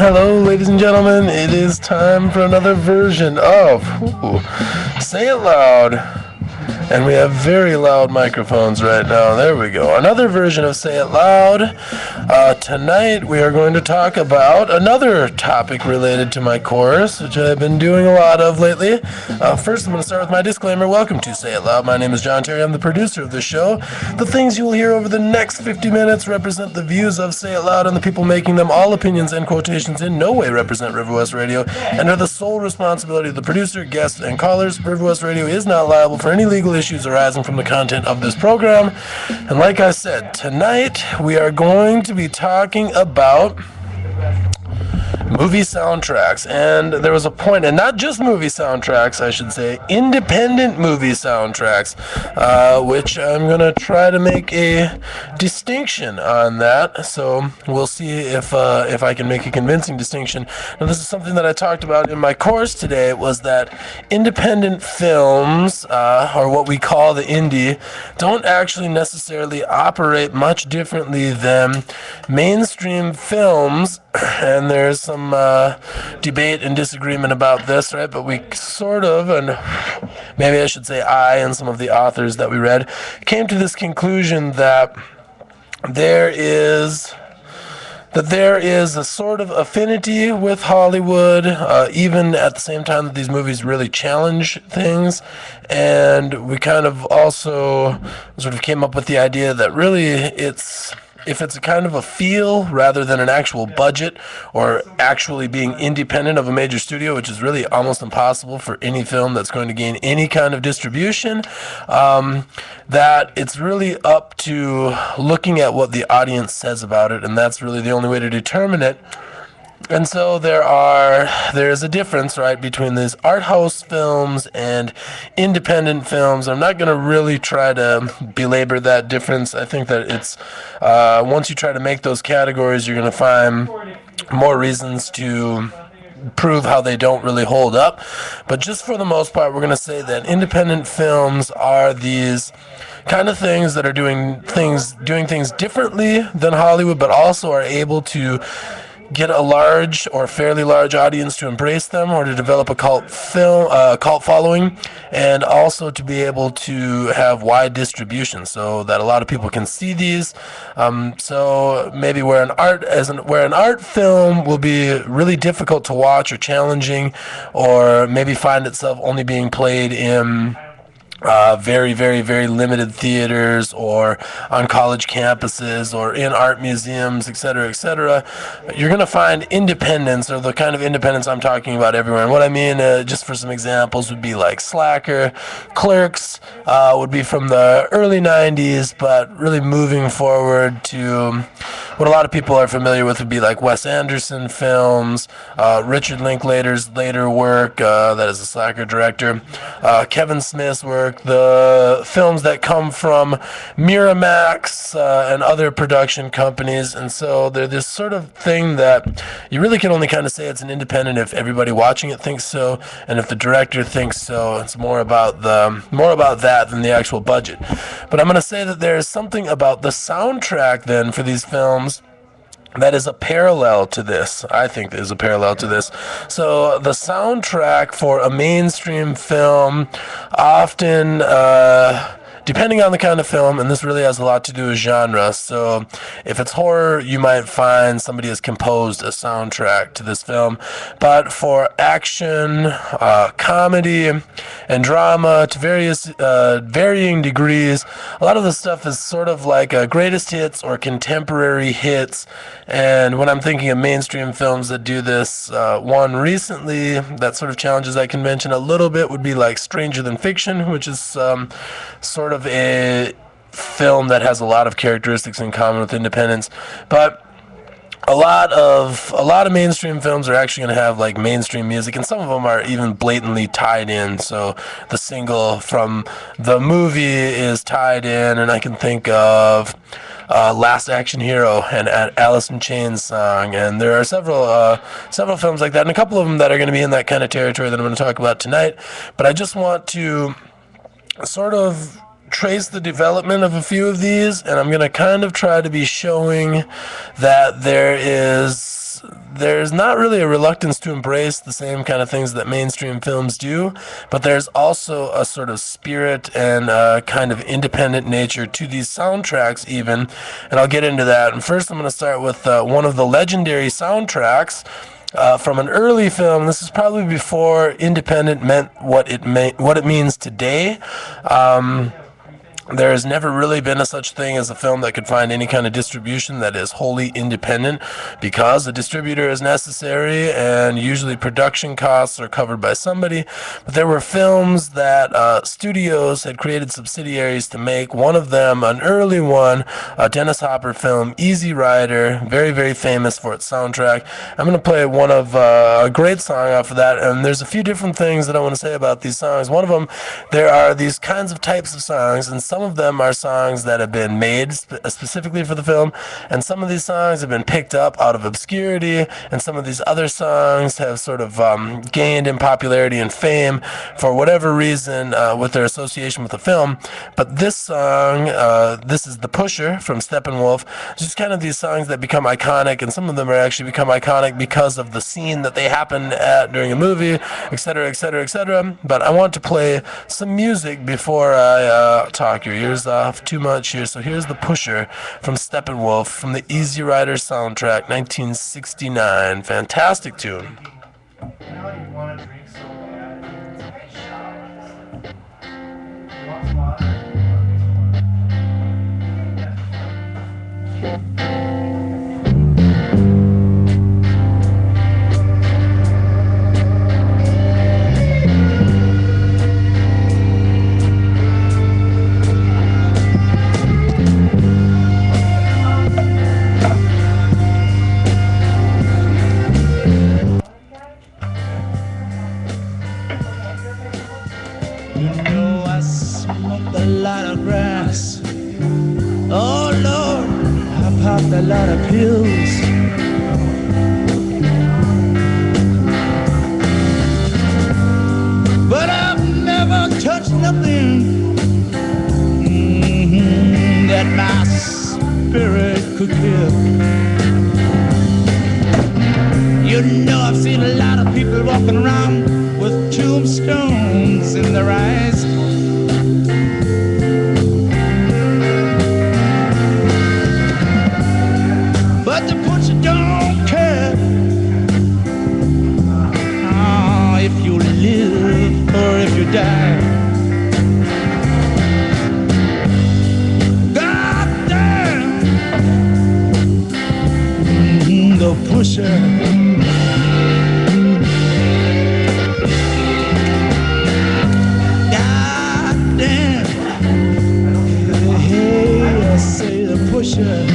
Hello, ladies and gentlemen. It is time for another version of Say It Loud. And we have very loud microphones right now. There we go. Another version of Say It Loud. Tonight we are going to talk about another topic related to my course, which I've been doing a lot of lately. First, I'm going to start with my disclaimer. Welcome to Say It Loud. My name is John Terry. I'm the producer of the show. The things you will hear over the next 50 minutes represent the views of Say It Loud and the people making them. All opinions and quotations in no way represent River West Radio and are the sole responsibility of the producer, guests, and callers. River West Radio is not liable for any legal issues arising from the content of this program. And like I said, tonight we are going to be talking about movie soundtracks. And there was a point, and not just movie soundtracks, I should say, independent movie soundtracks, which I'm going to try to make a distinction on that. So we'll see if I can make a convincing distinction. Now, this is something that I talked about in my course today, was that independent films, or what we call the indie, don't actually necessarily operate much differently than mainstream films. And there's some debate and disagreement about this, right? But we sort of, and maybe I should say I and some of the authors that we read, came to this conclusion that there is a sort of affinity with Hollywood, even at the same time that these movies really challenge things. And we kind of also sort of came up with the idea that really if it's a kind of a feel rather than an actual budget or actually being independent of a major studio, which is really almost impossible for any film that's going to gain any kind of distribution, that it's really up to looking at what the audience says about it, and that's really the only way to determine it. And so there is a difference, right, between these art house films and independent films. I'm not going to really try to belabor that difference. I think that it's once you try to make those categories, you're going to find more reasons to prove how they don't really hold up. But just for the most part, we're going to say that independent films are these kind of things that are doing things differently than Hollywood, but also are able to get a large or fairly large audience to embrace them, or to develop a cult following, and also to be able to have wide distribution so that a lot of people can see these. So maybe where an art film will be really difficult to watch or challenging, or maybe find itself only being played in very, very, very limited theaters, or on college campuses, or in art museums, etc., etc. You're going to find independence, or the kind of independence I'm talking about, everywhere. And what I mean, just for some examples, would be like Slacker, Clerks, would be from the early 90s, but really moving forward to what a lot of people are familiar with would be like Wes Anderson films, Richard Linklater's later work, that is a Slacker director, Kevin Smith's work, the films that come from Miramax and other production companies. And so they're this sort of thing that you really can only kind of say it's an independent if everybody watching it thinks so, and if the director thinks so. It's more about that than the actual budget. But I'm going to say that there's something about the soundtrack then for these films that is a parallel to this. I think is a parallel to this. So the soundtrack for a mainstream film often, depending on the kind of film, and this really has a lot to do with genre. So if it's horror, you might find somebody has composed a soundtrack to this film. But for action, comedy, and drama to various varying degrees, a lot of the stuff is sort of like greatest hits or contemporary hits. And when I'm thinking of mainstream films that do this, one recently that sort of challenges that convention a little bit would be like Stranger Than Fiction, which is sort of a film that has a lot of characteristics in common with Independence. But a lot of mainstream films are actually going to have like mainstream music, and some of them are even blatantly tied in. So the single from the movie is tied in, and I can think of Last Action Hero and Alice in Chains song, and there are several films like that, and a couple of them that are going to be in that kind of territory that I'm going to talk about tonight. But I just want to sort of trace the development of a few of these, and I'm going to kind of try to be showing that there's not really a reluctance to embrace the same kind of things that mainstream films do, but there's also a sort of spirit and a kind of independent nature to these soundtracks even, and I'll get into that. And first I'm going to start with one of the legendary soundtracks from an early film. This is probably before independent meant what it means today. There has never really been a such thing as a film that could find any kind of distribution that is wholly independent, because a distributor is necessary and usually production costs are covered by somebody. But there were films that studios had created subsidiaries to make. One of them, an early one, a Dennis Hopper film, Easy Rider, very, very famous for its soundtrack. I'm going to play one of a great song off of that, and there's a few different things that I want to say about these songs. One of them, there are these kinds of types of songs, and some of them are songs that have been made specifically for the film, and some of these songs have been picked up out of obscurity, and some of these other songs have sort of gained in popularity and fame for whatever reason with their association with the film. But this song, this is The Pusher from Steppenwolf. It's just kind of these songs that become iconic, and some of them are actually become iconic because of the scene that they happen at during a movie, etc., etc., etc. But I want to play some music before I talk your ears off too much here. So here's The Pusher from Steppenwolf from the Easy Rider soundtrack, 1969. Fantastic tune. A lot of pills, but I've never touched nothing that my spirit could kill. You know, I've seen a lot of people walking around with tombstones in their eyes. Die. God damn, the pusher. God damn, hey, I say the pusher.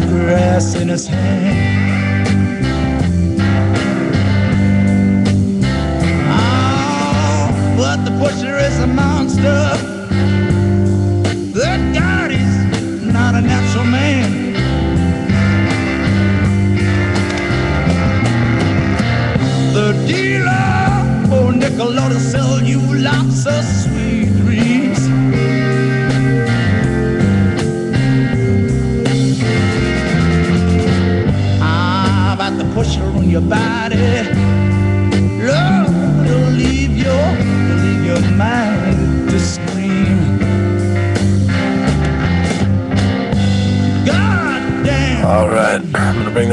Grass in his hand. Oh, but the pusher is a monster. That God is not a natural man. The dealer, oh nickel, ought to sell you lots of sweet dreams. Pusher on your body, love will leave your mind to scream.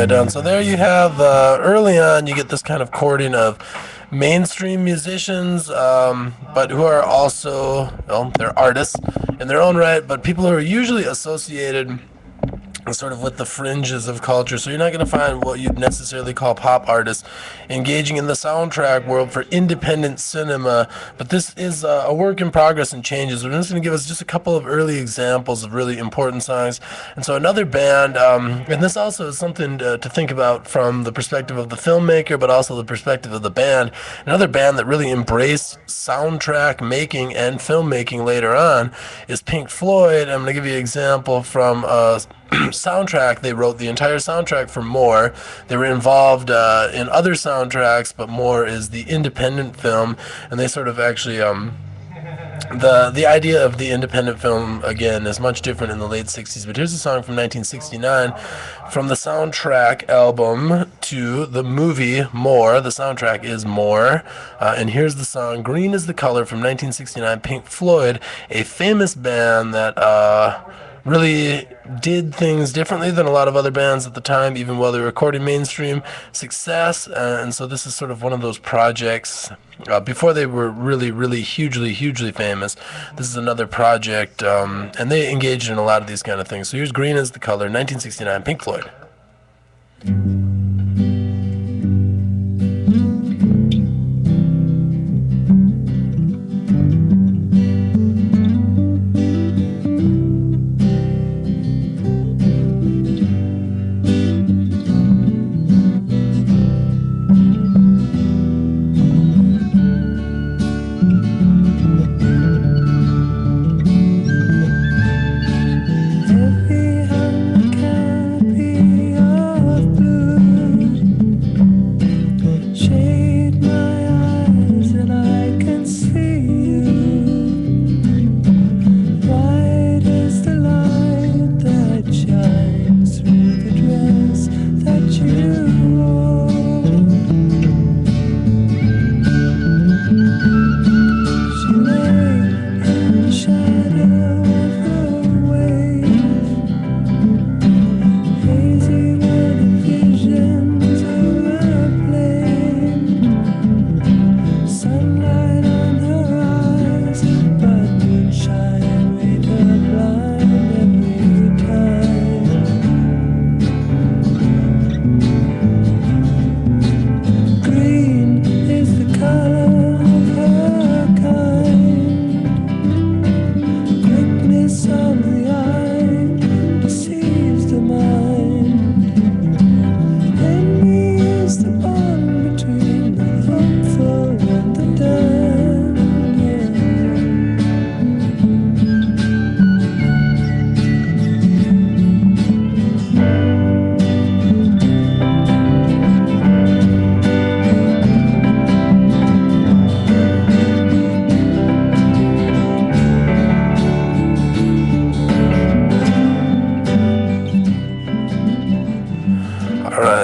that down. So there you have, early on, you get this kind of courting of mainstream musicians, but who are also, well, they're artists in their own right, but people who are usually associated sort of with the fringes of culture. So you're not going to find what you'd necessarily call pop artists engaging in the soundtrack world for independent cinema, but this is a work in progress and changes. We're just going to give us just a couple of early examples of really important songs. And so another band, and this also is something to think about from the perspective of the filmmaker, but also the perspective of the band. Another band that really embraced soundtrack making and filmmaking later on is Pink Floyd. I'm going to give you an example from soundtrack. They wrote the entire soundtrack for More. They were involved in other soundtracks, but More is the independent film, and they sort of actually the idea of the independent film again is much different in the late 60s. But here's a song from 1969 from the soundtrack album to the movie More. The soundtrack is More, and here's the song Green is the Color from 1969. Pink Floyd, a famous band that really did things differently than a lot of other bands at the time, even while they were recording mainstream success. And so this is sort of one of those projects before they were really hugely famous. This is another project, and they engaged in a lot of these kind of things. So here's Green is the Color, 1969, Pink Floyd.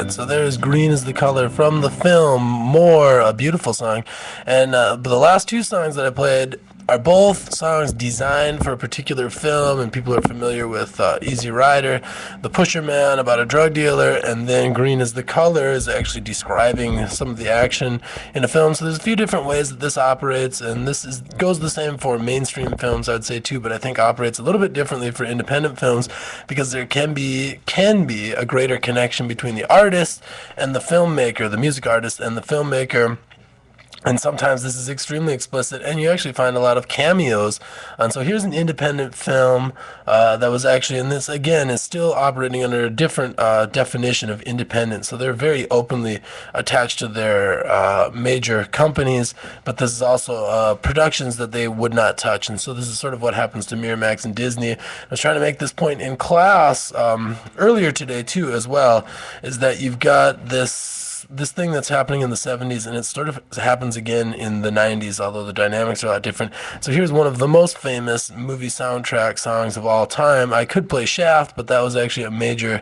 So there's Green is the Color from the film More, a beautiful song. And but the last two songs that I played are both songs designed for a particular film, and people are familiar with Easy Rider, The Pusher Man about a drug dealer, and then Green is the Color is actually describing some of the action in a film. So there's a few different ways that this operates, and goes the same for mainstream films, I'd say too, but I think operates a little bit differently for independent films because there can be a greater connection between the artist and the filmmaker, the music artist and the filmmaker. And sometimes this is extremely explicit, and you actually find a lot of cameos. And so here's an independent film that was actually, and this again is still operating under a different definition of independent. So they're very openly attached to their major companies, but this is also productions that they would not touch. And so this is sort of what happens to Miramax and Disney. I was trying to make this point in class earlier today too, as well, is that you've got this thing that's happening in the 70s, and it sort of happens again in the 90s, although the dynamics are a lot different. So here's one of the most famous movie soundtrack songs of all time. I could play Shaft, but that was actually a major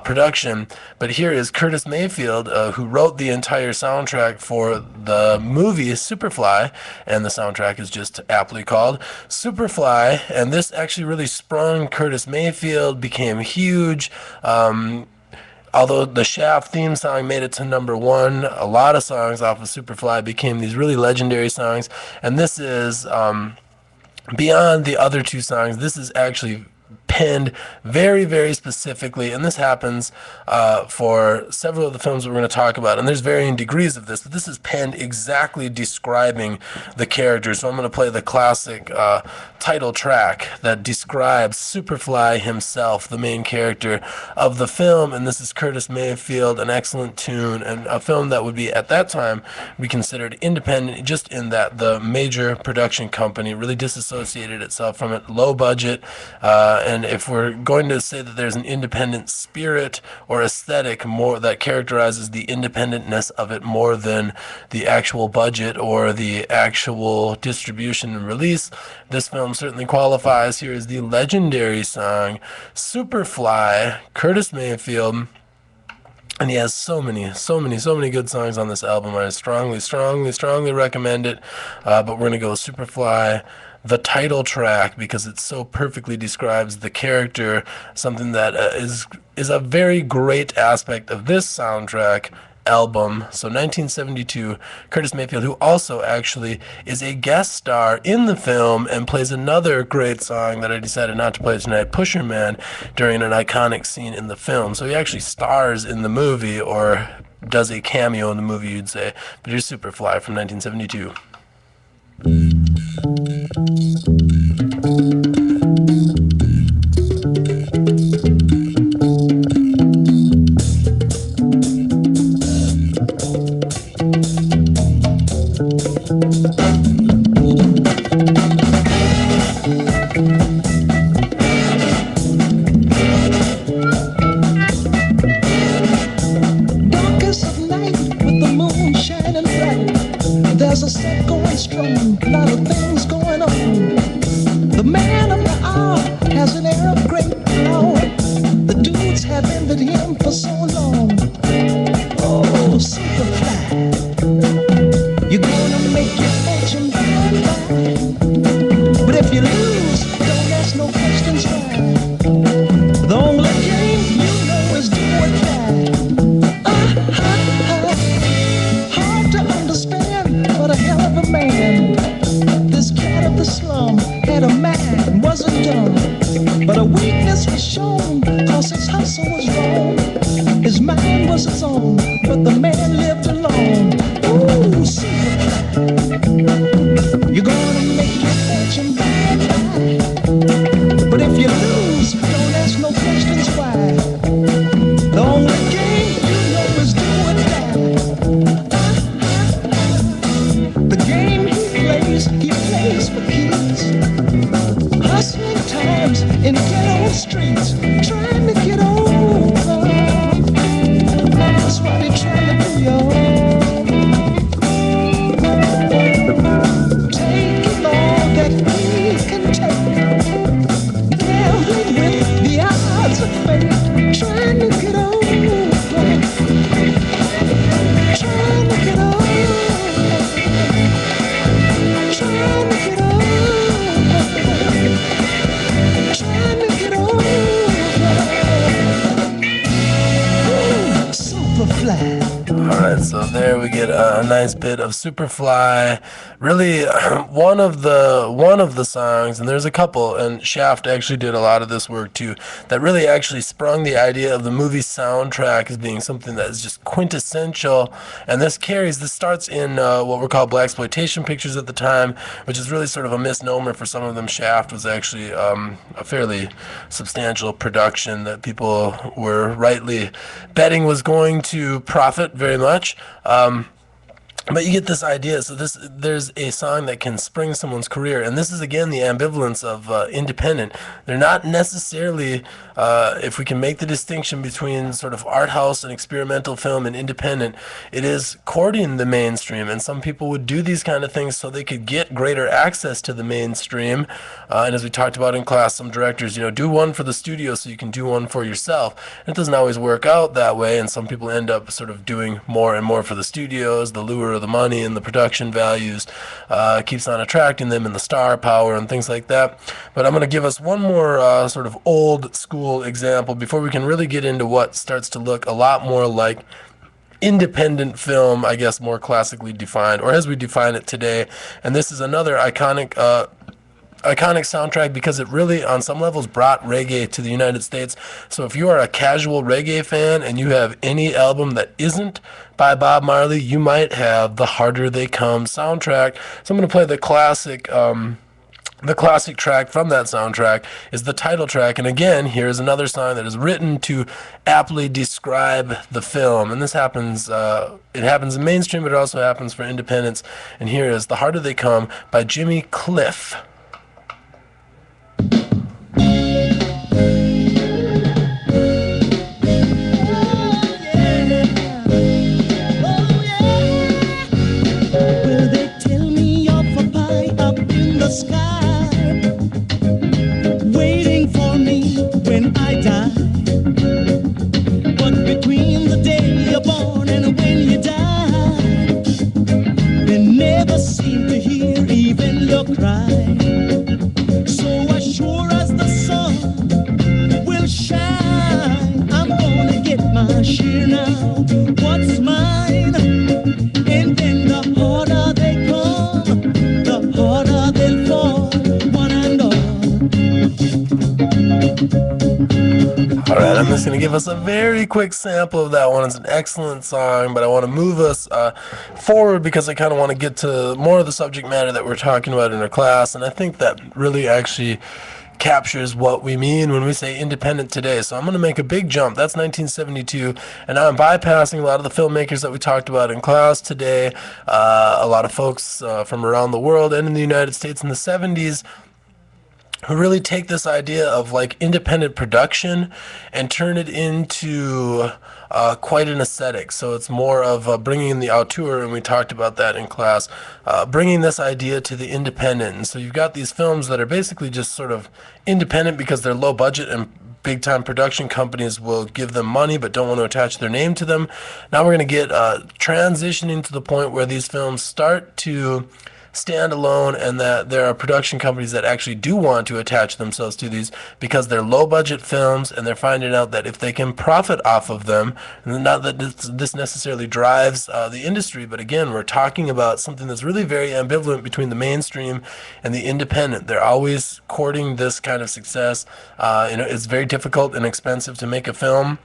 production. But here is Curtis Mayfield, who wrote the entire soundtrack for the movie Superfly, and the soundtrack is just aptly called Superfly. And this actually really sprung Curtis Mayfield, became huge. although the Shaft theme song made it to #1, a lot of songs off of Superfly became these really legendary songs. And this is, beyond the other two songs, this is actually penned very, very specifically, and this happens for several of the films that we're going to talk about, and there's varying degrees of this, but this is penned exactly describing the character. So I'm going to play the classic title track that describes Superfly himself, the main character of the film, and this is Curtis Mayfield, an excellent tune, and a film that would be, at that time, be considered independent, just in that the major production company really disassociated itself from it, low budget, and if we're going to say that there's an independent spirit or aesthetic more that characterizes the independentness of it more than the actual budget or the actual distribution and release, this film certainly qualifies. Here is the legendary song Superfly, Curtis Mayfield. And he has so many good songs on this album. I strongly recommend it. But we're going to go Superfly, the title track, because it so perfectly describes the character, something that is a very great aspect of this soundtrack album. So 1972, Curtis Mayfield, who also actually is a guest star in the film and plays another great song that I decided not to play tonight, Pusher Man, during an iconic scene in the film. So he actually stars in the movie, or does a cameo in the movie, you'd say. But here's Superfly from 1972. Darkest of night with the moon shining bright. There's a set going strong, a lot of things going on. The man of the hour has an air of great power. The dudes have envied him for so long. Oh, Superfly, you're gonna make your fortune by and by. But if you lose, don't ask no questions why. The only game you know is do or die. Hard to understand, but a hell of a man. This cat of the slum had a mind, wasn't dumb, but a weakness was shown, cause his hustle was wrong. His mind was his own, but the man lived alone. Ooh, Superfly, you're gonna make your fortune by and by. But if you lose, don't ask no questions why. The only game you know is do or die. The game he plays for keys. Hustling times in ghetto streets, trying to get over. That's what he trying to do, y'all. Taking all that he can take, gambling with the odds of fate, trying to get over, trying to get over, trying to get over, trying to get over. Ooh, Superfly. All right, so there we get a nice bit of Superfly. Really, one of the songs, and there's a couple, and Shaft actually did a lot of this work too, that really actually sprung the idea of the movie soundtrack as being something that is just quintessential. And this starts in what were called blaxploitation pictures at the time, which is really sort of a misnomer for some of them. Shaft was actually a fairly substantial production that people were rightly betting was going to profit very much. But you get this idea. So there's a song that can spring someone's career, and this is again the ambivalence of independent. They're not necessarily, if we can make the distinction between sort of art house and experimental film and independent, it is courting the mainstream. And some people would do these kind of things so they could get greater access to the mainstream. And as we talked about in class, some directors, do one for the studio so you can do one for yourself. And it doesn't always work out that way, and some people end up sort of doing more and more for the studios, the lure for the money and the production values, keeps on attracting them, and the star power and things like that. But I'm going to give us one more sort of old school example before we can really get into what starts to look a lot more like independent film, I guess, more classically defined, or as we define it today. And this is another iconic soundtrack because it really, on some levels, brought reggae to the United States. So if you are a casual reggae fan and you have any album that isn't by Bob Marley, you might have the Harder They Come soundtrack. So I'm going to play the classic track from that soundtrack is the title track. And again, here's another song that is written to aptly describe the film. And this happens, it happens in mainstream, but it also happens for independents. And here is The Harder They Come by Jimmy Cliff. Will they tell me of a pie up in the sky, waiting for me when I die? But between the day you're born and when you die, they never seem to hear even your cry. So as sure as the sun will shine, I'm gonna get my share now. What's mine? And then the harder they come, the harder they'll fall, one and all. All right, I'm just going to give us a very quick sample of that one. It's an excellent song, but I want to move us forward because I kind of want to get to more of the subject matter that we're talking about in our class, and I think that really actually captures what we mean when we say independent today. So I'm going to make a big jump. That's 1972, and now I'm bypassing a lot of the filmmakers that we talked about in class today, a lot of folks from around the world and in the United States in the 70s who really take this idea of like independent production and turn it into quite an aesthetic. So it's more of bringing in the auteur, and we talked about that in class, bringing this idea to the independent. And so you've got these films that are basically just sort of independent because they're low budget and big time production companies will give them money but don't want to attach their name to them. Now we're going to get transitioning to the point where these films start to stand alone, and that there are production companies that actually do want to attach themselves to these because they're low budget films, and they're finding out that if they can profit off of them, and not that this necessarily drives the industry, but again, we're talking about something that's really very ambivalent between the mainstream and the independent. They're always courting this kind of success. It's very difficult and expensive to make a film.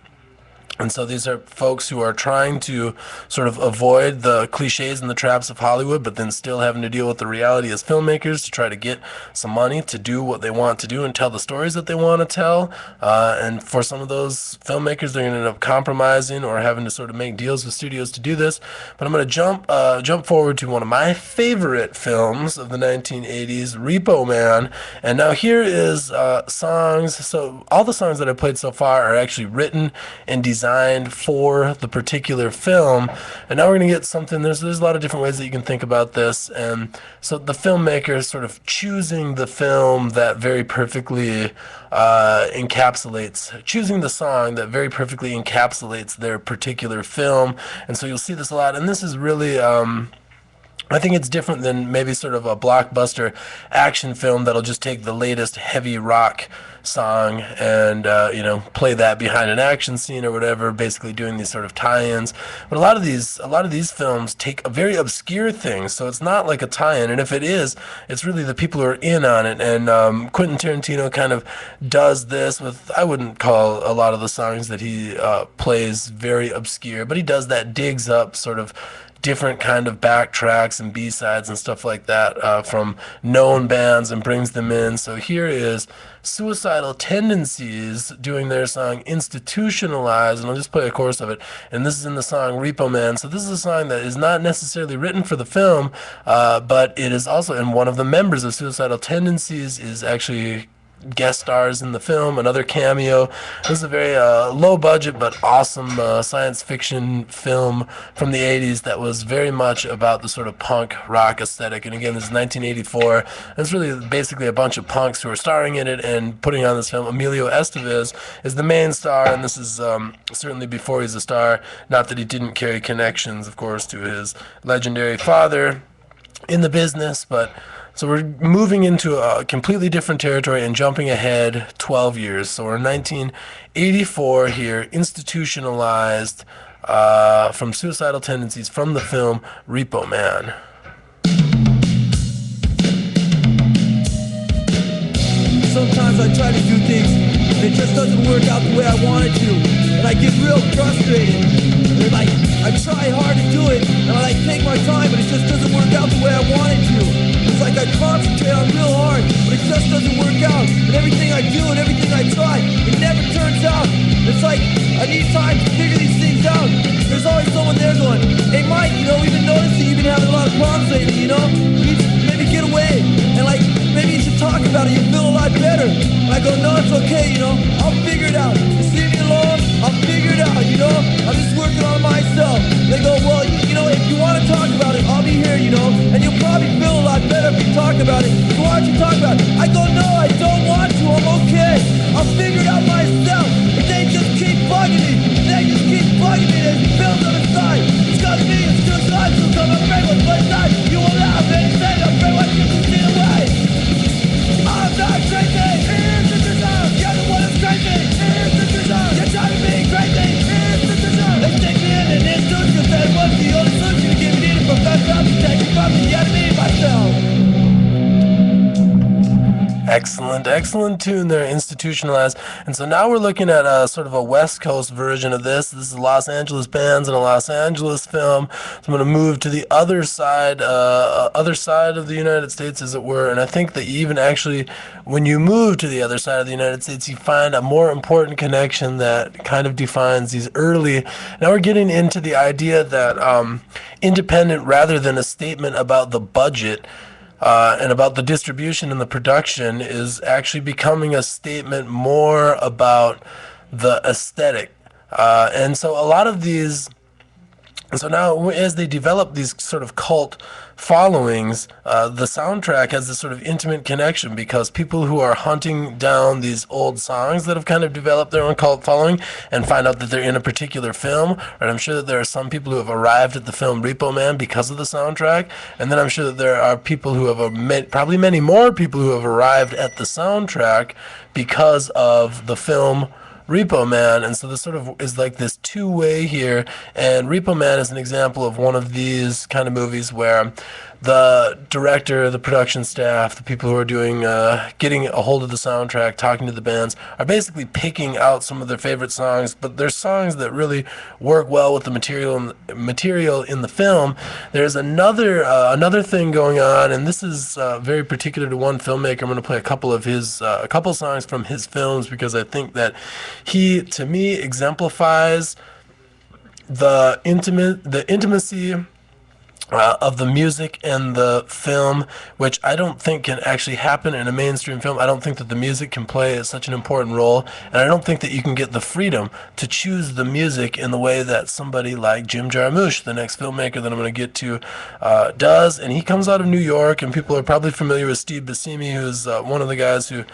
And so these are folks who are trying to sort of avoid the cliches and the traps of Hollywood, but then still having to deal with the reality as filmmakers to try to get some money to do what they want to do and tell the stories that they want to tell. And for some of those filmmakers, they're going to end up compromising or having to sort of make deals with studios to do this. But I'm going to jump forward to one of my favorite films of the 1980s, Repo Man. And now here is songs. So all the songs that I played so far are actually written and designed for the particular film. And now we're going to get something, there's a lot of different ways that you can think about this. And so the filmmaker is sort of choosing the film that very perfectly choosing the song that very perfectly encapsulates their particular film. And so you'll see this a lot. And this is really I think it's different than maybe sort of a blockbuster action film that'll just take the latest heavy rock song and play that behind an action scene or whatever, basically doing these sort of tie-ins. But a lot of these films take a very obscure thing, so it's not like a tie-in, and if it is, it's really the people who are in on it. And Quentin Tarantino kind of does this with, I wouldn't call a lot of the songs that he plays very obscure, but he does that, digs up sort of different kind of backtracks and B-sides and stuff like that from known bands and brings them in. So here is Suicidal Tendencies doing their song Institutionalized, and I'll just play a chorus of it. And this is in the song Repo Man. So this is a song that is not necessarily written for the film, but it is also, and one of the members of Suicidal Tendencies is actually guest stars in the film, another cameo. This is a very low budget but awesome science fiction film from the 80s that was very much about the sort of punk rock aesthetic. And again, this is 1984. It's really basically a bunch of punks who are starring in it and putting on this film. Emilio Estevez is the main star, and this is certainly before he's a star. Not that he didn't carry connections, of course, to his legendary father in the business, but so we're moving into a completely different territory and jumping ahead 12 years. So we're in 1984 here, institutionalized from suicidal tendencies from the film Repo Man. Sometimes I try to do things and it just doesn't work out the way I want it to, and I get real frustrated. And like I try hard to do it, and I like take my time, but it just doesn't work out the way I want it to. It's like I concentrate on real hard, but it just doesn't work out. And everything I do and everything I try, it never turns out. It's like I need time to figure these things out. There's always someone there going, "Hey Mike, we've been noticing you've been having a lot of problems lately, you need to maybe get away, and like maybe you should talk about it, you'll feel a lot better." And I go, "No, it's okay, I'll figure it out. Just leave me alone, I'll figure it out, I'm just working on myself." They go, "Well, if you want to talk about it, I'll be here, and you'll probably feel a lot better if you talk about it. So why don't you talk about it?" I go, "No, I don't want to, I'm okay. I'll figure it out myself." But they just keep bugging me. They build on the side. It's got me, it's two sides, so I'm afraid what's my side. You will laugh and say, "I'm afraid what you can see away." I'm not crazy, here's the design. You're the one who's crazy, here's the design. You're trying to be crazy, here's the design. They stick me in an institution, that was the only solution to get me needed from that time to take me from the enemy myself. Excellent tune there, institutionalized. And so now we're looking at a sort of a West Coast version of this. This is Los Angeles bands and a Los Angeles film. So I'm going to move to the other side of the United States, as it were. And I think that even actually, when you move to the other side of the United States, you find a more important connection that kind of defines these early. Now we're getting into the idea that independent, rather than a statement about the budget, and about the distribution and the production, is actually becoming a statement more about the aesthetic. And so a lot of these, so now as they develop these sort of cult followings, the soundtrack has this sort of intimate connection, because people who are hunting down these old songs that have kind of developed their own cult following and find out that they're in a particular film, right? I'm sure that there are some people who have arrived at the film Repo Man because of the soundtrack, and then I'm sure that there are people who have, probably many more people who have arrived at the soundtrack because of the film Repo Man. And so this sort of is like this two-way here, and Repo Man is an example of one of these kind of movies where the director, the production staff, the people who are doing getting a hold of the soundtrack, talking to the bands, are basically picking out some of their favorite songs, but there's songs that really work well with the material in the film. There's another thing going on, and this is very particular to one filmmaker. I'm going to play a couple songs from his films, because I think that he, to me, exemplifies the intimacy of the music and the film, which I don't think can actually happen in a mainstream film. I don't think that the music can play such an important role, and I don't think that you can get the freedom to choose the music in the way that somebody like Jim Jarmusch, the next filmmaker that I'm going to get to, does. And he comes out of New York, and people are probably familiar with Steve Buscemi, who's one of the guys who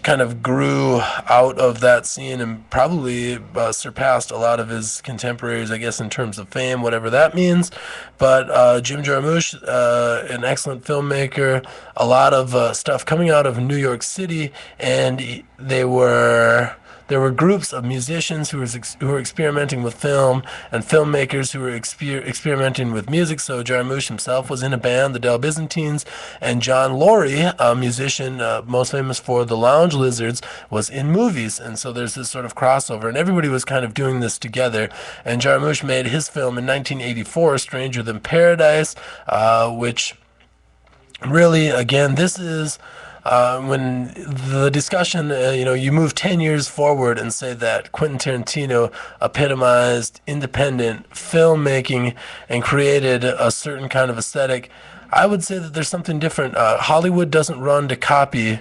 kind of grew out of that scene and probably surpassed a lot of his contemporaries, I guess, in terms of fame, whatever that means. But Jim Jarmusch, an excellent filmmaker, a lot of stuff coming out of New York City, and there were groups of musicians who were experimenting with film, and filmmakers who were experimenting with music. So Jarmusch himself was in a band, the Del Byzantines, and John Laurie, a musician most famous for the Lounge Lizards, was in movies. And so there's this sort of crossover, and everybody was kind of doing this together. And Jarmusch made his film in 1984, Stranger Than Paradise, which really, again, this is when the discussion, you move 10 years forward and say that Quentin Tarantino epitomized independent filmmaking and created a certain kind of aesthetic. I would say that there's something different. Hollywood doesn't run to copy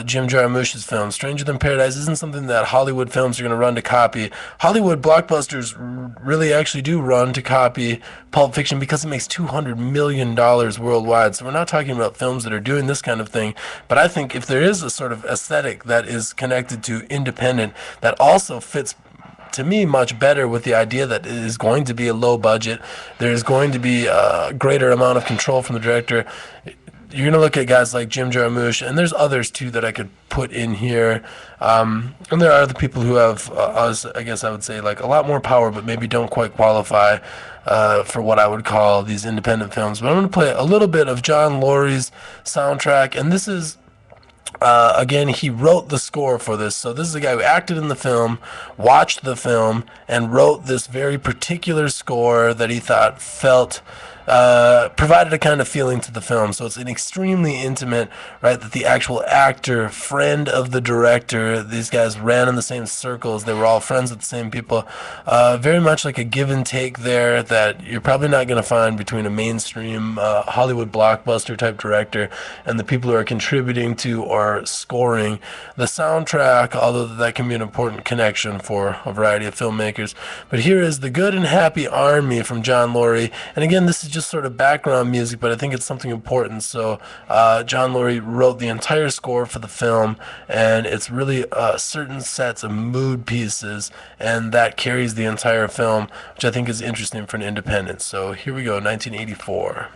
Jim Jarmusch's film. Stranger Than Paradise isn't something that Hollywood films are going to run to copy. Hollywood blockbusters really actually do run to copy Pulp Fiction because it makes $200 million worldwide. So we're not talking about films that are doing this kind of thing. But I think if there is a sort of aesthetic that is connected to independent that also fits to me much better with the idea that it is going to be a low budget, there is going to be a greater amount of control from the director. You're going to look at guys like Jim Jarmusch, and there's others too that I could put in here. And there are other people who have, I guess I would say, like a lot more power, but maybe don't quite qualify for what I would call these independent films. But I'm going to play a little bit of John Lorre's soundtrack, and this is again, he wrote the score for this. So this is a guy who acted in the film, watched the film, and wrote this very particular score that he thought provided a kind of feeling to the film. So it's an extremely intimate, right, that the actual actor, friend of the director, these guys ran in the same circles. They were all friends with the same people. Very much like a give and take there that you're probably not going to find between a mainstream Hollywood blockbuster type director and the people who are contributing to or scoring the soundtrack, although that can be an important connection for a variety of filmmakers. But here is The Good and Happy Army from John Lorre. And again, this is just sort of background music, but I think it's something important. So John Lorre wrote the entire score for the film, and it's really certain sets of mood pieces, and that carries the entire film, which I think is interesting for an independent. So here we go, 1984.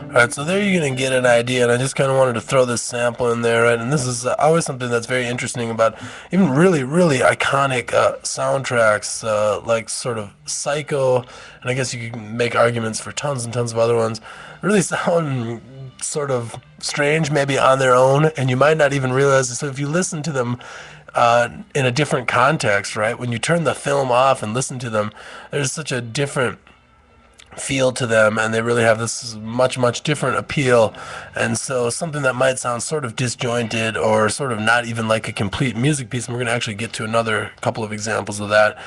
Alright, so there you're going to get an idea, and I just kind of wanted to throw this sample in there, right? And this is always something that's very interesting about even really, really iconic soundtracks, like sort of Psycho, and I guess you can make arguments for tons and tons of other ones, really sound sort of strange maybe on their own, and you might not even realize it. So if you listen to them in a different context, right, when you turn the film off and listen to them, there's such a different feel to them, and they really have this much different appeal. And so something that might sound sort of disjointed or sort of not even like a complete music piece, and we're going to actually get to another couple of examples of that,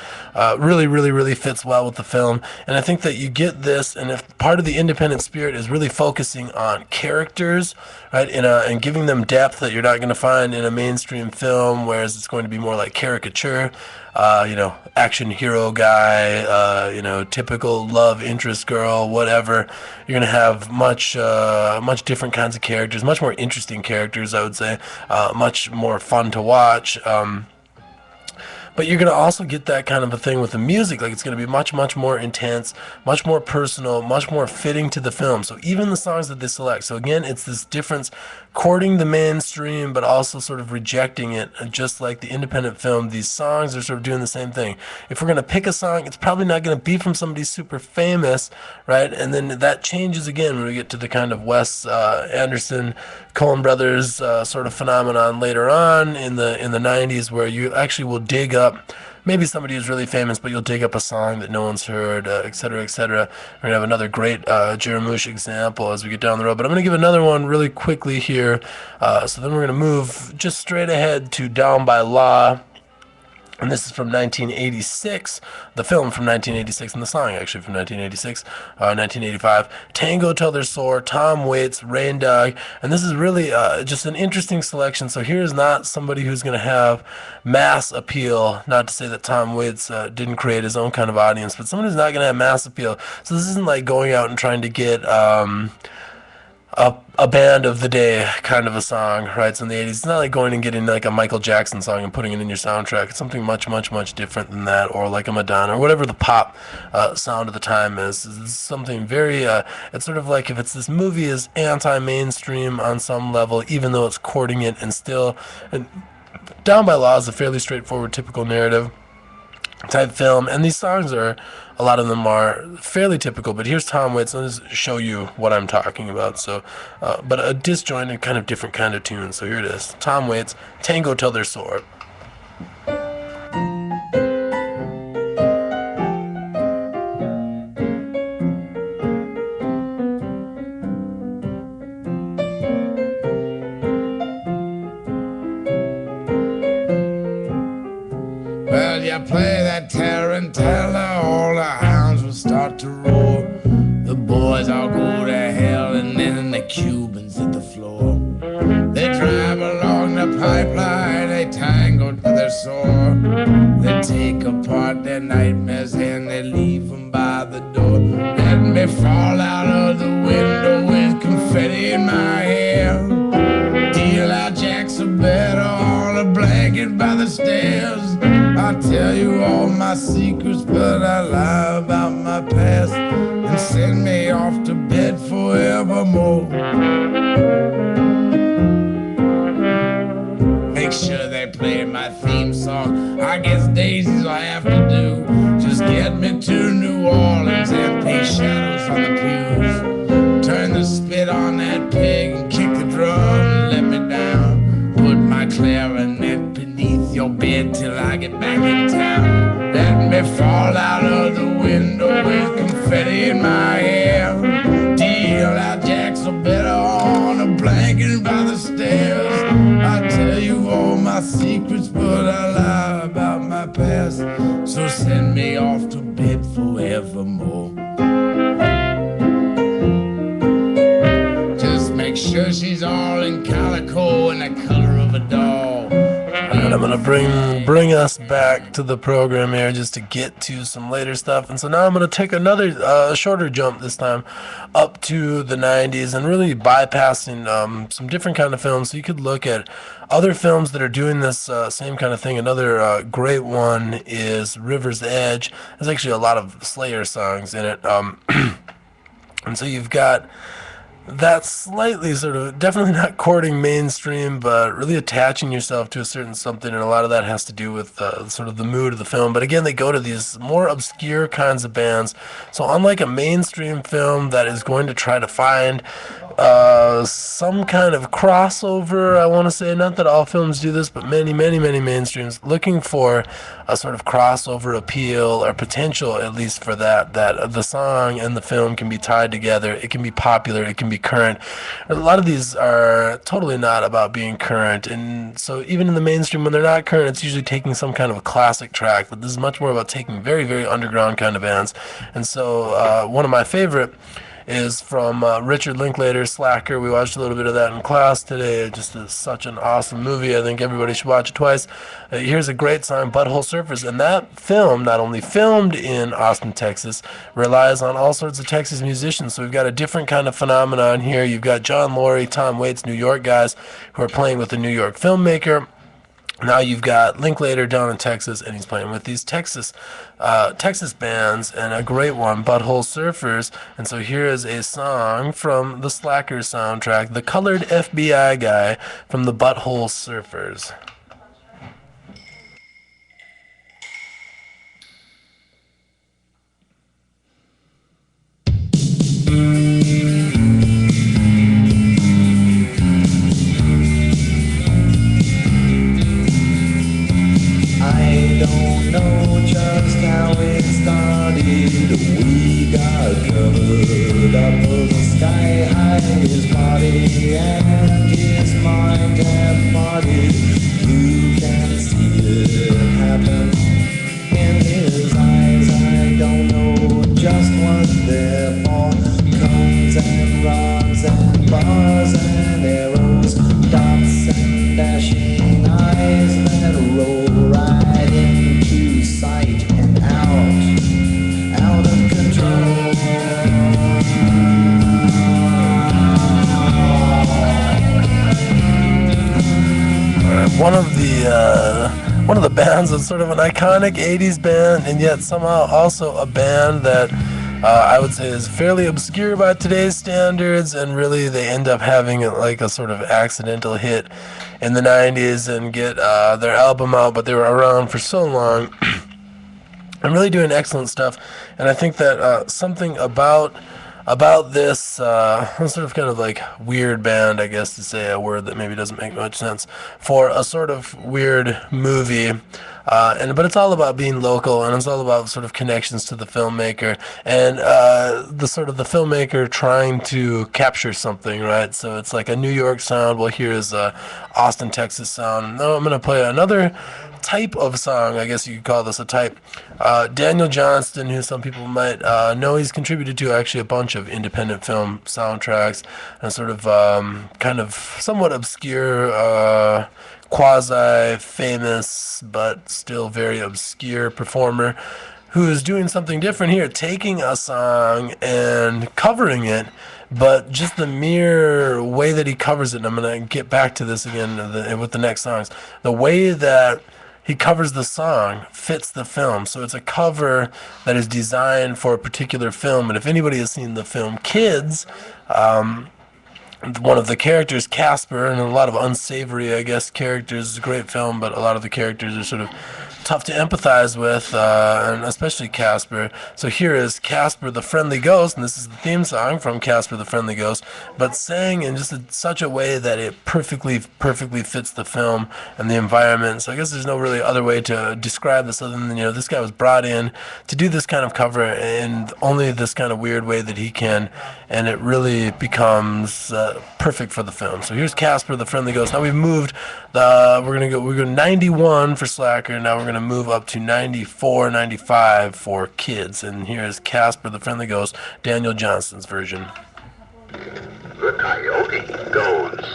really fits well with the film. And I think that you get this, and if part of the independent spirit is really focusing on characters, right, and giving them depth that you're not going to find in a mainstream film, whereas it's going to be more like caricature, action hero guy, typical love interest girl, whatever. You're going to have much different kinds of characters, much more interesting characters, I would say, much more fun to watch. But you're going to also get that kind of a thing with the music. Like, it's going to be much more intense, much more personal, much more fitting to the film. So even the songs that they select. So again, it's this difference, courting the mainstream, but also sort of rejecting it. And just like the independent film, these songs are sort of doing the same thing. If we're going to pick a song, it's probably not going to be from somebody super famous, right? And then that changes again when we get to the kind of Wes Anderson, Coen Brothers sort of phenomenon later on in the 90s, where you actually will dig up maybe somebody who's really famous, but you'll dig up a song that no one's heard, et cetera, et cetera. We're going to have another great Jarmusch example as we get down the road, but I'm going to give another one really quickly here. So then we're going to move just straight ahead to Down by Law. And this is from 1986, the film from 1986, and the song actually from 1986, 1985. Tango Till They're Sore, Tom Waits, Rain Dog, and this is really just an interesting selection. So here's not somebody who's going to have mass appeal, not to say that Tom Waits didn't create his own kind of audience, but someone who's not going to have mass appeal. So this isn't like going out and trying to get a band of the day kind of a song, right? So in the 80s, it's not like going and getting like a Michael Jackson song and putting it in your soundtrack. It's something much different than that, or like a Madonna, or whatever the pop sound of the time is. It's something very, it's sort of like if it's this movie is anti-mainstream on some level, even though it's courting it and still, and Down by Law is a fairly straightforward, typical narrative type film, and these songs are, a lot of them are fairly typical, but here's Tom Waits. Let me show you what I'm talking about. So, but a disjointed, kind of different kind of tune. So here it is. Tom Waits, Tango Till They're Sore. Well, you play that tarantella, all the hounds will start to roar. The boys all go to hell, and then the Cubans hit the floor. They drive along the pipeline, they tango till they're sore. They take apart their nightmares and they leave them by the door. Let me fall out of the window with confetti in my hair. Deal out jacks of better on a blanket by the stairs. I tell you all my secrets, but I lie about my past and send me off to bed forevermore. Make sure they play my theme song. I guess Daisy's all I have to do. Just get me to New Orleans and paint shadows on the pews. Turn the spit on that pig and kick the drum and let me down. Put my clarinet beneath your bed till I get back in town. Let me fall out of the window with confetti in my hair. Deal out jacks or better on a blanket by the stairs. I tell you all my secrets, but I lie about my past. So send me off to bed forevermore. Just make sure she's all in calico and the color of a doll. And I'm going to bring us back to the program here just to get to some later stuff. And so now I'm going to take another shorter jump this time up to the 90s and really bypassing some different kind of films. So you could look at other films that are doing this same kind of thing. Another great one is River's Edge. There's actually a lot of Slayer songs in it. And so you've got that slightly sort of, definitely not courting mainstream, but really attaching yourself to a certain something, and a lot of that has to do with sort of the mood of the film. But again, they go to these more obscure kinds of bands. So unlike a mainstream film that is going to try to find some kind of crossover, I want to say, not that all films do this, but many mainstreams looking for a sort of crossover appeal, or potential at least for that the song and the film can be tied together. It can be popular, it can be current. A lot of these are totally not about being current, and so even in the mainstream, when they're not current, it's usually taking some kind of a classic track, but this is much more about taking very underground kind of bands. And so one of my favorite is from Richard Linklater's Slacker. We watched a little bit of that in class today. It just is such an awesome movie. I think everybody should watch it twice. Here's a great song, Butthole Surfers. And that film, not only filmed in Austin, Texas, relies on all sorts of Texas musicians. So we've got a different kind of phenomenon here. You've got John Laurie, Tom Waits, New York guys who are playing with a New York filmmaker. Now you've got Linklater down in Texas, and he's playing with these Texas bands, and a great one, Butthole Surfers. And so here is a song from the Slacker soundtrack, The Colored FBI Guy from the Butthole Surfers. I don't know just how it started. We got covered up of the sky high. His body and his mind have parted. You can see it happen in his eyes. I don't know just what they're for. Cones and rods and bars and arrows, dots and dashing eyes that roll right into sight and out of control. One of the bands that's sort of an iconic 80s band, and yet somehow also a band that I would say is fairly obscure by today's standards, and really they end up having like a sort of accidental hit in the 90s and get their album out, but they were around for so long and really doing excellent stuff. And I think that something about this sort of kind of like weird band, I guess to say a word that maybe doesn't make much sense, for a sort of weird movie. But it's all about being local, and it's all about sort of connections to the filmmaker, and the sort of the filmmaker trying to capture something, right? So it's like a New York sound. Well, here is a Austin, Texas sound. Now I'm going to play another type of song. I guess you could call this a type. Daniel Johnston, who some people might know, he's contributed to actually a bunch of independent film soundtracks, and sort of kind of somewhat obscure, quasi-famous, but still very obscure performer who is doing something different here, taking a song and covering it, but just the mere way that he covers it, and I'm going to get back to this again with the next songs, the way that he covers the song fits the film. So it's a cover that is designed for a particular film, and if anybody has seen the film Kids, one of the characters, Casper, and a lot of unsavory, I guess, characters. It's a great film, but a lot of the characters are sort of tough to empathize with, and especially Casper. So here is Casper the Friendly Ghost, and this is the theme song from Casper the Friendly Ghost, but sang in just such a way that it perfectly fits the film and the environment. So I guess there's no really other way to describe this other than, this guy was brought in to do this kind of cover in only this kind of weird way that he can, and it really becomes perfect for the film. So here's Casper the Friendly Ghost. Now we've moved, we're going 91 for Slacker, now we're going to move up to 94, 95 for Kids. And here's Casper the Friendly Ghost, Daniel Johnston's version. The coyote goes.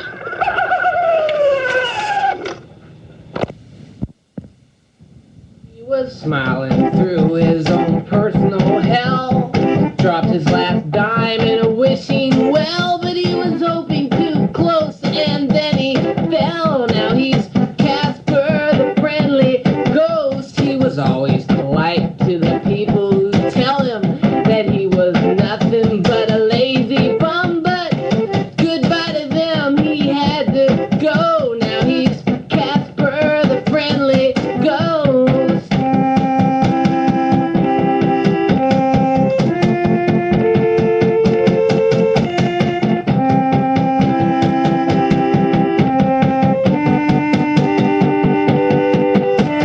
He was smiling through his own personal hell, dropped his last dime in a wishing well, but he was hoping too close and then he fell. Now he's Casper the Friendly Ghost. He was always polite to the people who tell him that he was nothing but a lazy bum, but goodbye to them, he had to go. Now he's Casper the Friendly Ghost.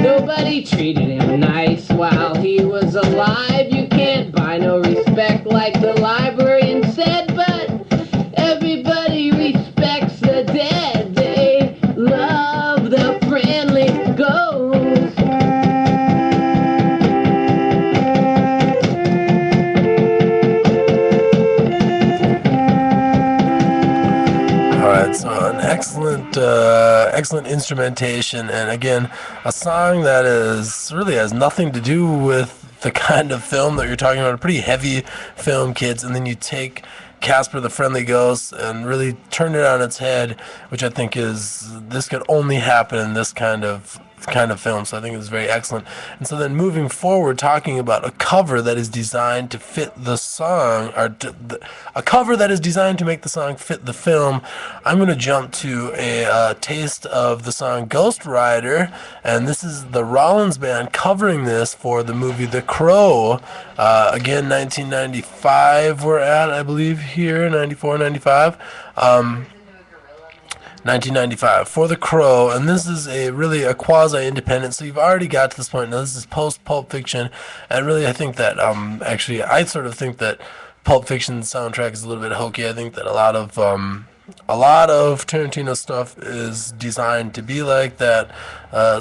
Nobody treated him nice while he was alive. You can't buy no respect like the librarian said, but everybody respects the dead. They love the friendly ghost. All right, so an excellent instrumentation, and again, a song that really has nothing to do with the kind of film that you're talking about, a pretty heavy film, Kids, and then you take Casper the Friendly Ghost and really turn it on its head, which I think this could only happen in this kind of film. So I think it's very excellent. And so then moving forward, talking about a cover that is designed to fit the song, or a cover that is designed to make the song fit the film, I'm going to jump to a taste of the song Ghost Rider, and this is the Rollins Band covering this for the movie The Crow. Again, 1995 we're at, I believe, here, 94, 95. 1995 for The Crow, and this is really a quasi-independent, so you've already got to this point. Now this is post-Pulp Fiction, and really I think that actually I sort of think that Pulp Fiction soundtrack is a little bit hokey. I think that a lot of Tarantino stuff is designed to be like that,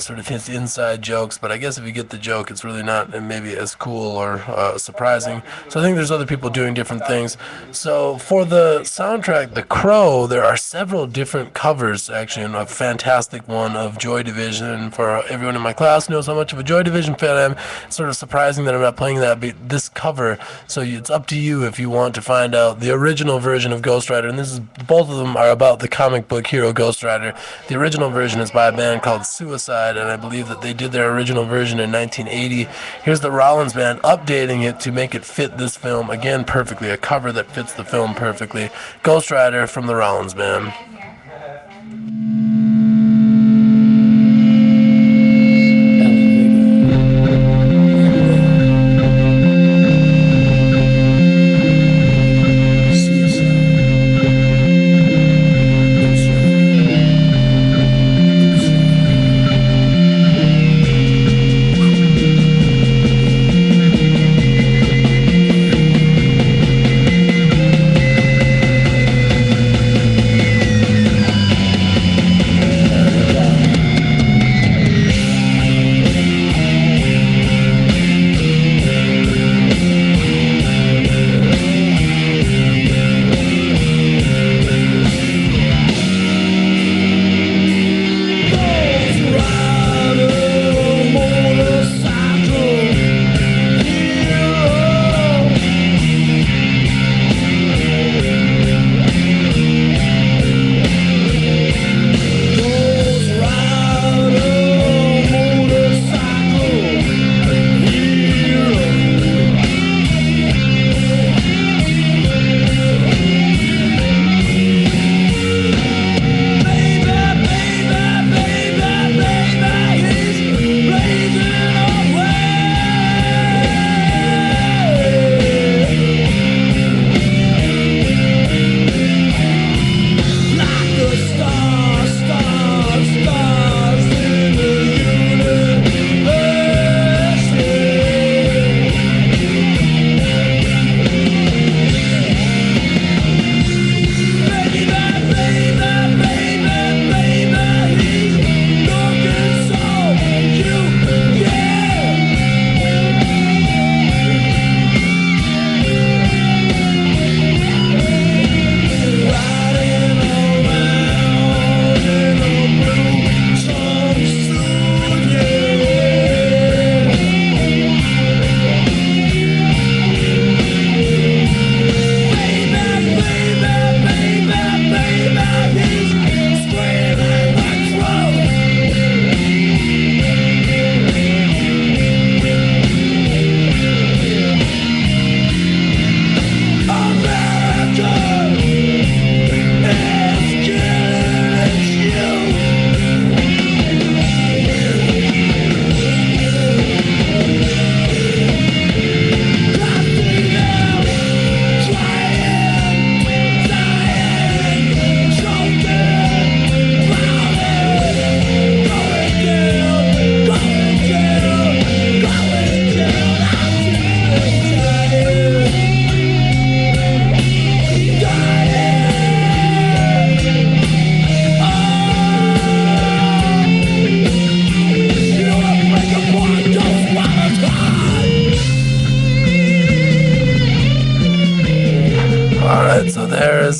sort of his inside jokes, but I guess if you get the joke, it's really not maybe as cool or surprising. So I think there's other people doing different things. So for the soundtrack, The Crow, there are several different covers, actually, and a fantastic one of Joy Division. For everyone in my class knows how much of a Joy Division fan I am. It's sort of surprising that I'm not playing this cover, so it's up to you if you want to find out the original version of Ghost Rider, and this is both of them are about the comic book hero Ghost Rider. The original version is by a band called Suicide, and I believe that they did their original version in 1980. Here's the Rollins Band updating it to make it fit this film again perfectly, a cover that fits the film perfectly. Ghost Rider from the Rollins Band.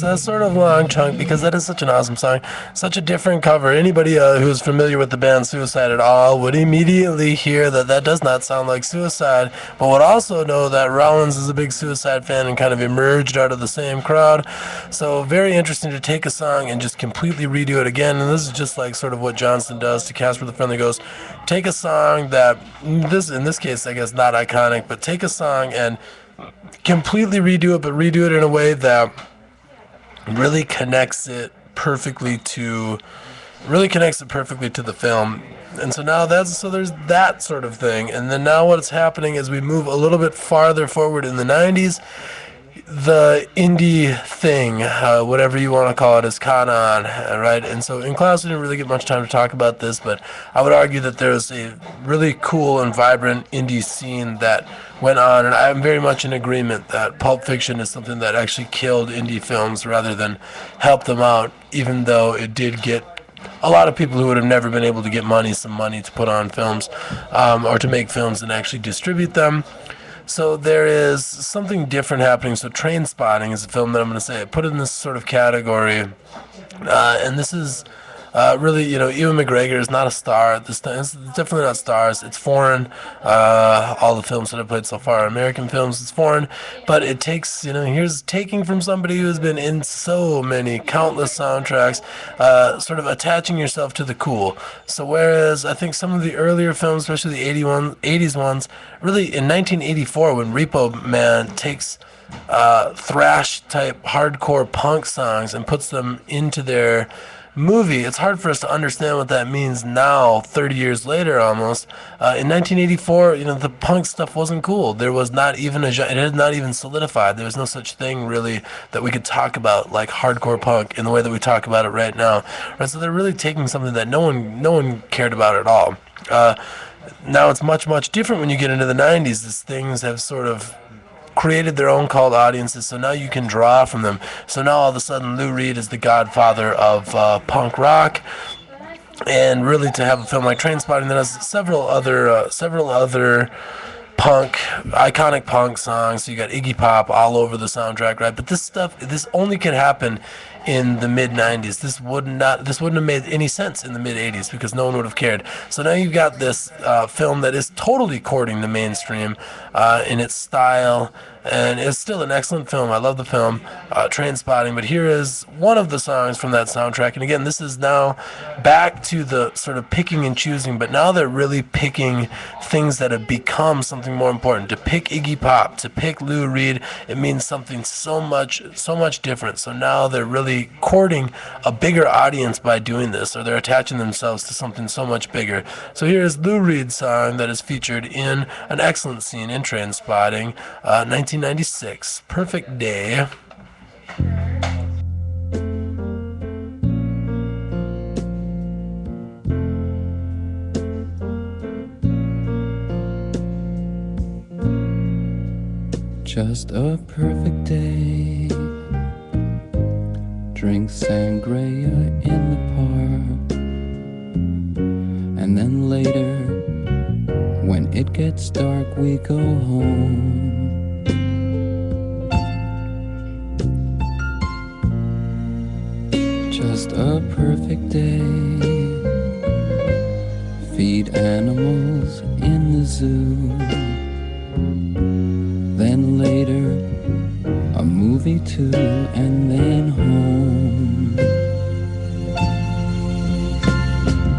A sort of long chunk because that is such an awesome song, such a different cover. Anybody who's familiar with the band Suicide at all would immediately hear that that does not sound like Suicide, but would also know that Rollins is a big Suicide fan and kind of emerged out of the same crowd. So very interesting to take a song and just completely redo it again. And this is just like sort of what Johnston does to Casper the Friendly Ghost. Take a song that in this case I guess not iconic, but take a song and completely redo it, but redo it in a way that really connects it perfectly to the film. And so now there's that sort of thing. And then now what's happening is we move a little bit farther forward in the 90s. The indie thing, whatever you want to call it, is caught on, right? And so in class we didn't really get much time to talk about this, but I would argue that there's a really cool and vibrant indie scene that went on, and I'm very much in agreement that Pulp Fiction is something that actually killed indie films rather than helped them out, even though it did get a lot of people who would have never been able to get some money to put on films or to make films and actually distribute them. So there is something different happening. So Trainspotting is a film that I'm going to say put in this sort of category, and this is Really, Ewan McGregor is not a star at this time. It's definitely not stars. It's foreign. All the films that I've played so far are American films. It's foreign, but it takes, here's taking from somebody who's been in so many countless soundtracks, sort of attaching yourself to the cool. So whereas I think some of the earlier films, especially the 80s ones, really in 1984 when Repo Man takes thrash type hardcore punk songs and puts them into their movie, it's hard for us to understand what that means now, 30 years later almost. In 1984, the punk stuff wasn't cool. There was not even it had not even solidified. There was no such thing really that we could talk about like hardcore punk in the way that we talk about it right now. Right? So they're really taking something that no one cared about at all. Now it's much, much different when you get into the 90s. These things have sort of created their own cult audiences, so now you can draw from them. So now all of a sudden Lou Reed is the godfather of punk rock, and really to have a film like Trainspotting that has several other iconic punk songs. So you got Iggy Pop all over the soundtrack, right? But this only could happen in the mid 90s. This wouldn't have made any sense in the mid 80s because no one would have cared. So now you've got this film that is totally courting the mainstream in its style, and it's still an excellent film. I love the film, Trainspotting, but here is one of the songs from that soundtrack. And again, this is now back to the sort of picking and choosing, but now they're really picking things that have become something more important. To pick Iggy Pop, to pick Lou Reed, it means something so much different. So now they're really courting a bigger audience by doing this, or they're attaching themselves to something so much bigger. So here is Lou Reed's song that is featured in an excellent scene in Trainspotting, 1996, Perfect Day. Just a perfect day. Drink sangria in the park, and then later, when it gets dark, we go home. Just a perfect day. Feed animals in the zoo. Then later, a movie too, and then home.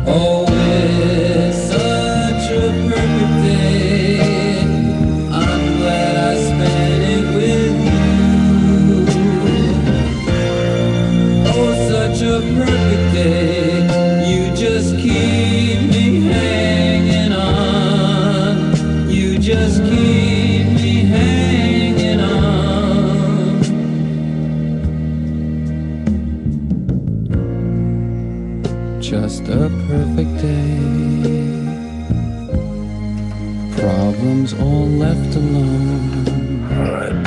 Oh, it's such a perfect day. I'm glad I spent it with you. Oh, such a perfect day. You just keep me hanging on. You just keep me hanging on. Just a perfect day. Problems all left alone. Alright,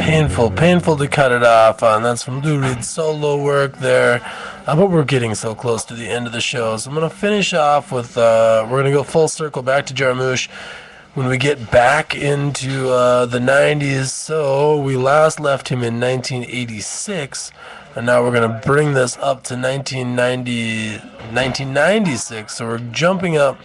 painful to cut it off, and that's from Lou Reed's solo work there. But we're getting so close to the end of the show, so I'm going to finish off with, we're going to go full circle back to Jarmusch when we get back into the 90s. So we last left him in 1986, and now we're going to bring this up to 1996. So we're jumping up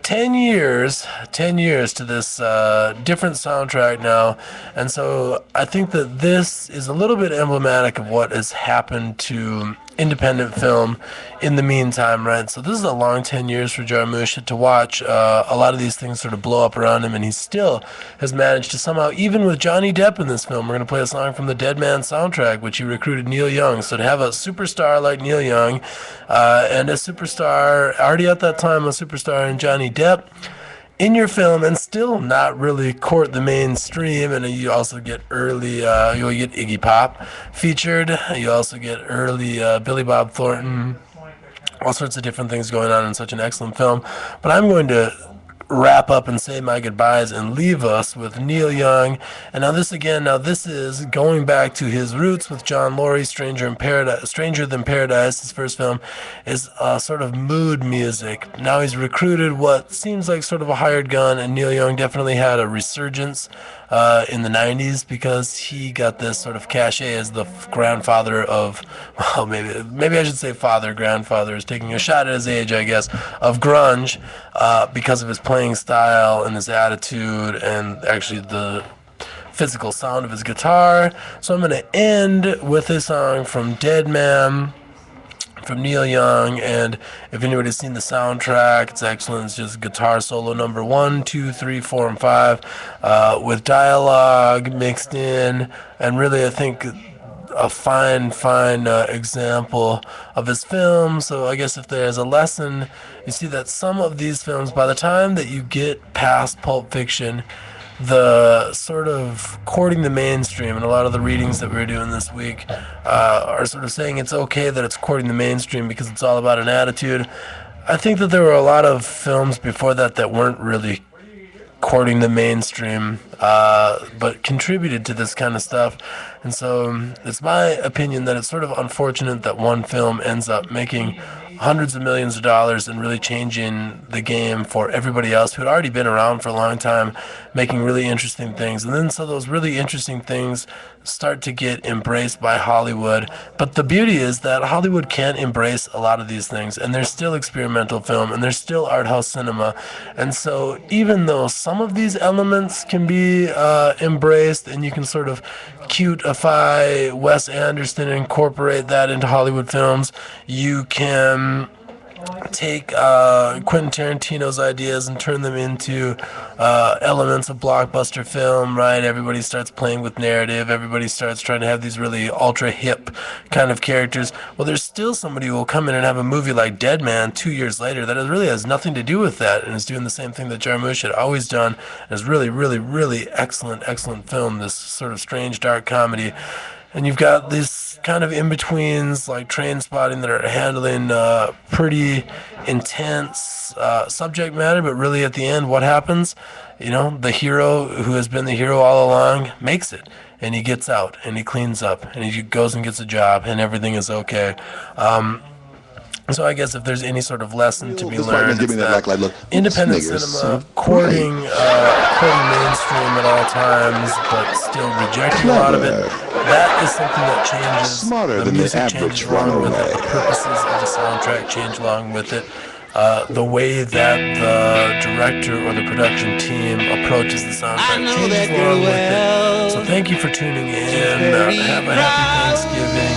10 years to this different soundtrack now. And so I think that this is a little bit emblematic of what has happened to independent film in the meantime, right? So this is a long 10 years for Jarmusch to watch a lot of these things sort of blow up around him, and he still has managed to somehow, even with Johnny Depp in this film, we're going to play a song from the Dead Man soundtrack, which he recruited Neil Young. So to have a superstar like Neil Young, and a superstar, already at that time, a superstar in Johnny Depp, in your film, and still not really court the mainstream. And you also get early, you'll get Iggy Pop featured. You also get early Billy Bob Thornton. All sorts of different things going on in such an excellent film. But I'm going to wrap up and say my goodbyes and leave us with Neil Young. And now this is going back to his roots with John Laurie. Stranger Than Paradise, his first film, is sort of mood music. Now he's recruited what seems like sort of a hired gun, and Neil Young definitely had a resurgence in the 90s because he got this sort of cachet as the grandfather of, well, maybe I should say grandfather is taking a shot at his age, I guess, of grunge because of his playing style and his attitude and actually the physical sound of his guitar. So I'm going to end with a song from Dead Man, from Neil Young, and if anybody's seen the soundtrack, it's excellent. It's just guitar solo number 1, 2, 3, 4, and 5 with dialogue mixed in, and really I think a fine example of his film. So I guess if there's a lesson, you see that some of these films, by the time that you get past Pulp Fiction, the sort of courting the mainstream, and a lot of the readings that we were doing this week are sort of saying it's okay that it's courting the mainstream because it's all about an attitude. I think that there were a lot of films before that weren't really courting the mainstream, but contributed to this kind of stuff. And so it's my opinion that it's sort of unfortunate that one film ends up making hundreds of millions of dollars and really changing the game for everybody else who had already been around for a long time, making really interesting things. And then so those really interesting things start to get embraced by Hollywood. But the beauty is that Hollywood can't embrace a lot of these things, and there's still experimental film, and there's still art house cinema. And so even though some of these elements can be embraced, and you can sort of cuteify Wes Anderson and incorporate that into Hollywood films, you can take Quentin Tarantino's ideas and turn them into elements of blockbuster film, right? Everybody starts playing with narrative. Everybody starts trying to have these really ultra hip kind of characters. Well, there's still somebody who will come in and have a movie like Dead Man 2 years later that really has nothing to do with that and is doing the same thing that Jarmusch had always done. And is really excellent film, this sort of strange dark comedy. And you've got these kind of in-betweens like Trainspotting that are handling pretty intense subject matter, but really at the end, what happens? You know, the hero who has been the hero all along makes it, and he gets out, and he cleans up, and he goes and gets a job, and everything is okay. So I guess if there's any sort of lesson to be learned, it's that independent cinema, courting mainstream at all times, but still rejecting a lot of it, that is something that changes. The music changes along with it. The purposes of the soundtrack change along with it. The way that the director or the production team approaches the soundtrack changes along with it. So thank you for tuning in. Have a happy Thanksgiving.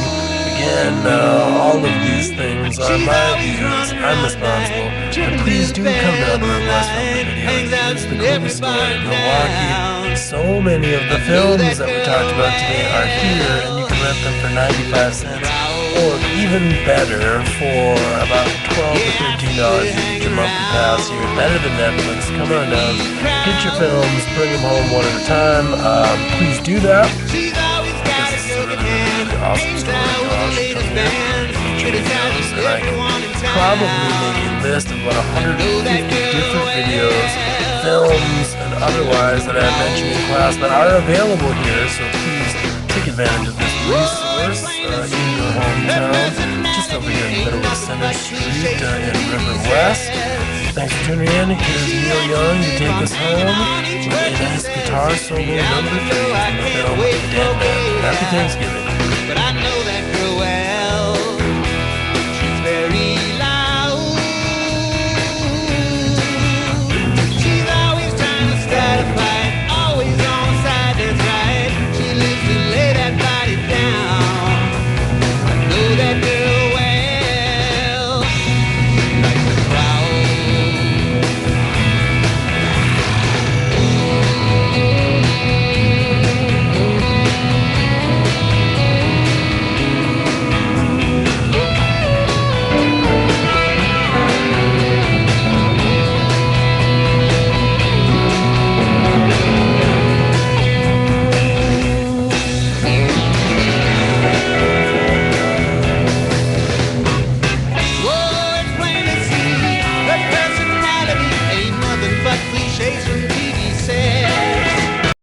Again, all of these things are my views. I'm responsible. And please do come down to the West Film Video. It's the coolest store in Milwaukee. So many of the films that we talked about today are here, and you can rent them for 95 cents. Or even better, for about $12 to $13 you get your monthly pass here. Better than Netflix. Come on down. Get your films. Bring them home one at a time. Please do that. Because this is a really awesome story. And I can probably make a list of about 150 different videos, films, and otherwise that I mentioned in class that are available here. So please take advantage of this resource in your hometown, just over here in the middle of Center Street in River West. Thanks for tuning in. Here's Neil Young to take us home with a nice guitar solo number 3 from the film Dead Man. Happy Thanksgiving. But I know that